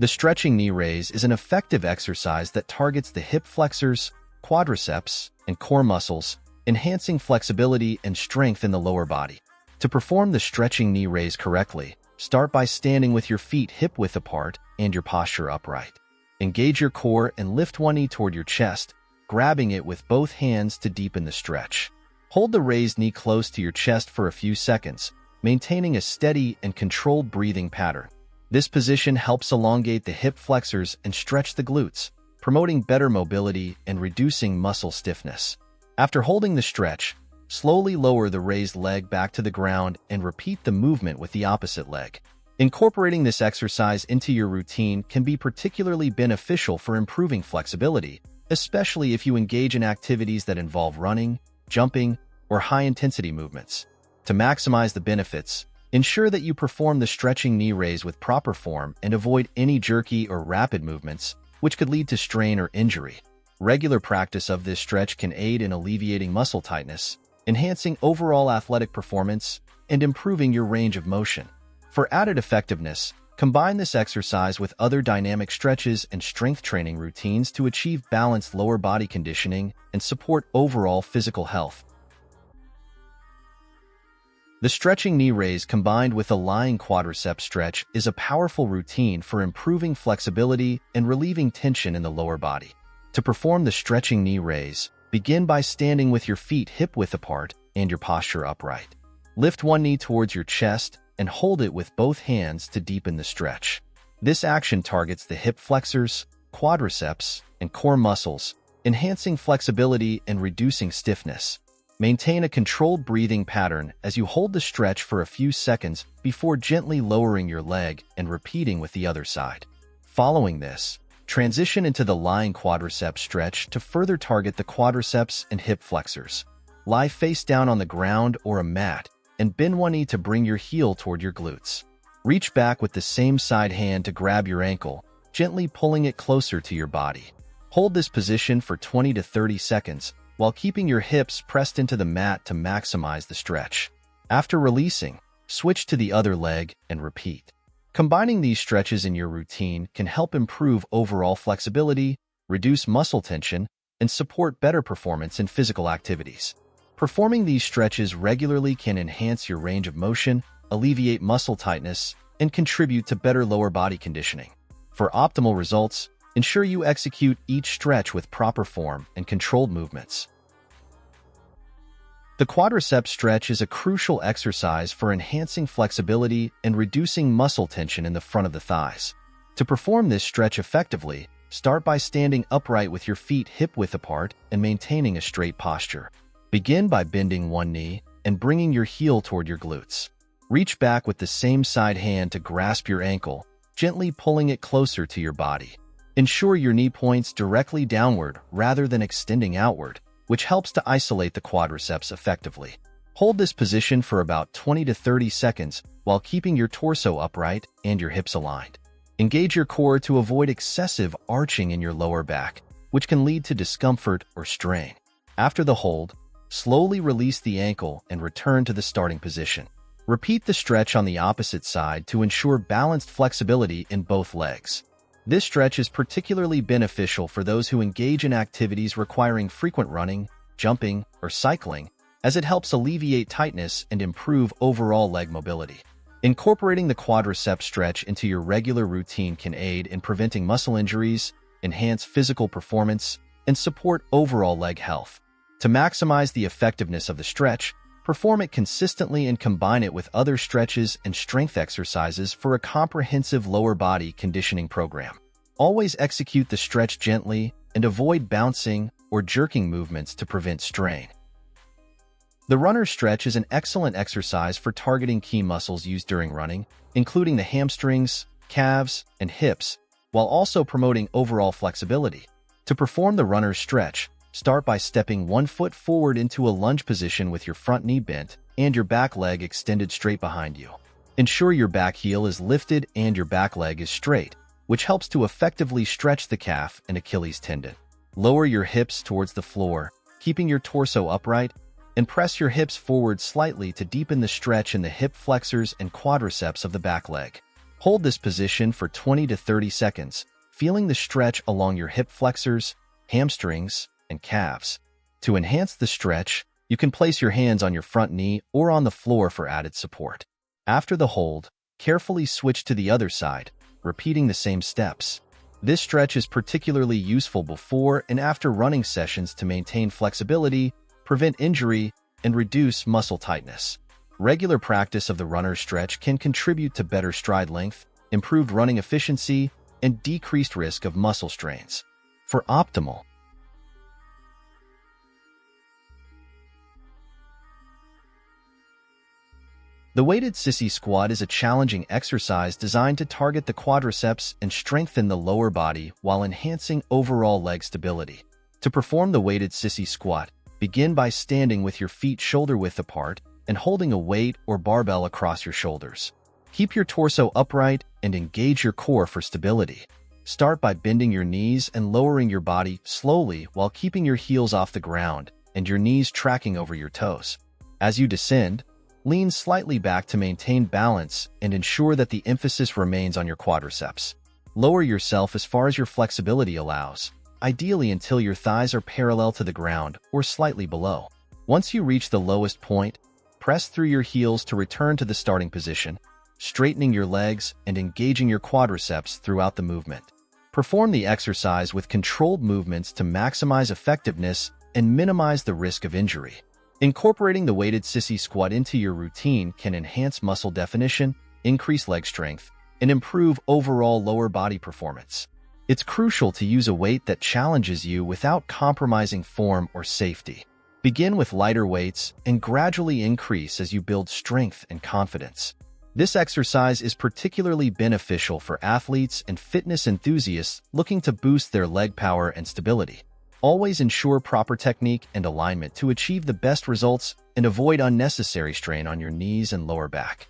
The stretching knee raise is an effective exercise that targets the hip flexors, quadriceps, and core muscles, enhancing flexibility and strength in the lower body. To perform the stretching knee raise correctly, start by standing with your feet hip-width apart and your posture upright. Engage your core and lift one knee toward your chest, grabbing it with both hands to deepen the stretch. Hold the raised knee close to your chest for a few seconds, maintaining a steady and controlled breathing pattern. This position helps elongate the hip flexors and stretch the glutes, promoting better mobility and reducing muscle stiffness. After holding the stretch, slowly lower the raised leg back to the ground and repeat the movement with the opposite leg. Incorporating this exercise into your routine can be particularly beneficial for improving flexibility, especially if you engage in activities that involve running, jumping, or high-intensity movements. To maximize the benefits, ensure that you perform the stretching knee raise with proper form and avoid any jerky or rapid movements, which could lead to strain or injury. Regular practice of this stretch can aid in alleviating muscle tightness, enhancing overall athletic performance, and improving your range of motion. For added effectiveness, combine this exercise with other dynamic stretches and strength training routines to achieve balanced lower body conditioning and support overall physical health. The stretching knee raise combined with a lying quadriceps stretch is a powerful routine for improving flexibility and relieving tension in the lower body. To perform the stretching knee raise, begin by standing with your feet hip-width apart and your posture upright. Lift one knee towards your chest and hold it with both hands to deepen the stretch. This action targets the hip flexors, quadriceps, and core muscles, enhancing flexibility and reducing stiffness. Maintain a controlled breathing pattern as you hold the stretch for a few seconds before gently lowering your leg and repeating with the other side. Following this, transition into the lying quadriceps stretch to further target the quadriceps and hip flexors. Lie face down on the ground or a mat and bend one knee to bring your heel toward your glutes. Reach back with the same side hand to grab your ankle, gently pulling it closer to your body. Hold this position for 20 to 30 seconds while keeping your hips pressed into the mat to maximize the stretch. After releasing, switch to the other leg and repeat. Combining these stretches in your routine can help improve overall flexibility, reduce muscle tension, and support better performance in physical activities. Performing these stretches regularly can enhance your range of motion, alleviate muscle tightness, and contribute to better lower body conditioning. For optimal results, ensure you execute each stretch with proper form and controlled movements. The quadriceps stretch is a crucial exercise for enhancing flexibility and reducing muscle tension in the front of the thighs. To perform this stretch effectively, start by standing upright with your feet hip-width apart and maintaining a straight posture. Begin by bending one knee and bringing your heel toward your glutes. Reach back with the same side hand to grasp your ankle, gently pulling it closer to your body. Ensure your knee points directly downward rather than extending outward, which helps to isolate the quadriceps effectively. Hold this position for about 20 to 30 seconds while keeping your torso upright and your hips aligned. Engage your core to avoid excessive arching in your lower back, which can lead to discomfort or strain. After the hold, slowly release the ankle and return to the starting position. Repeat the stretch on the opposite side to ensure balanced flexibility in both legs. This stretch is particularly beneficial for those who engage in activities requiring frequent running, jumping, or cycling, as it helps alleviate tightness and improve overall leg mobility. Incorporating the quadriceps stretch into your regular routine can aid in preventing muscle injuries, enhance physical performance, and support overall leg health. To maximize the effectiveness of the stretch, perform it consistently and combine it with other stretches and strength exercises for a comprehensive lower body conditioning program. Always execute the stretch gently and avoid bouncing or jerking movements to prevent strain. The runner stretch is an excellent exercise for targeting key muscles used during running, including the hamstrings, calves, and hips, while also promoting overall flexibility. To perform the runner stretch, start by stepping one foot forward into a lunge position with your front knee bent and your back leg extended straight behind you. Ensure your back heel is lifted and your back leg is straight, which helps to effectively stretch the calf and Achilles tendon. Lower your hips towards the floor, keeping your torso upright, and press your hips forward slightly to deepen the stretch in the hip flexors and quadriceps of the back leg. Hold this position for 20 to 30 seconds, feeling the stretch along your hip flexors, hamstrings, and calves. To enhance the stretch, you can place your hands on your front knee or on the floor for added support. After the hold, carefully switch to the other side, repeating the same steps. This stretch is particularly useful before and after running sessions to maintain flexibility, prevent injury, and reduce muscle tightness. Regular practice of the runner's stretch can contribute to better stride length, improved running efficiency, and decreased risk of muscle strains. For optimal The weighted sissy squat is a challenging exercise designed to target the quadriceps and strengthen the lower body while enhancing overall leg stability. To perform the weighted sissy squat, begin by standing with your feet shoulder-width apart and holding a weight or barbell across your shoulders. Keep your torso upright and engage your core for stability. Start by bending your knees and lowering your body slowly while keeping your heels off the ground and your knees tracking over your toes. As you descend, lean slightly back to maintain balance and ensure that the emphasis remains on your quadriceps. Lower yourself as far as your flexibility allows, ideally until your thighs are parallel to the ground or slightly below. Once you reach the lowest point, press through your heels to return to the starting position, straightening your legs and engaging your quadriceps throughout the movement. Perform the exercise with controlled movements to maximize effectiveness and minimize the risk of injury. Incorporating the weighted sissy squat into your routine can enhance muscle definition, increase leg strength, and improve overall lower body performance. It's crucial to use a weight that challenges you without compromising form or safety. Begin with lighter weights and gradually increase as you build strength and confidence. This exercise is particularly beneficial for athletes and fitness enthusiasts looking to boost their leg power and stability. Always ensure proper technique and alignment to achieve the best results and avoid unnecessary strain on your knees and lower back.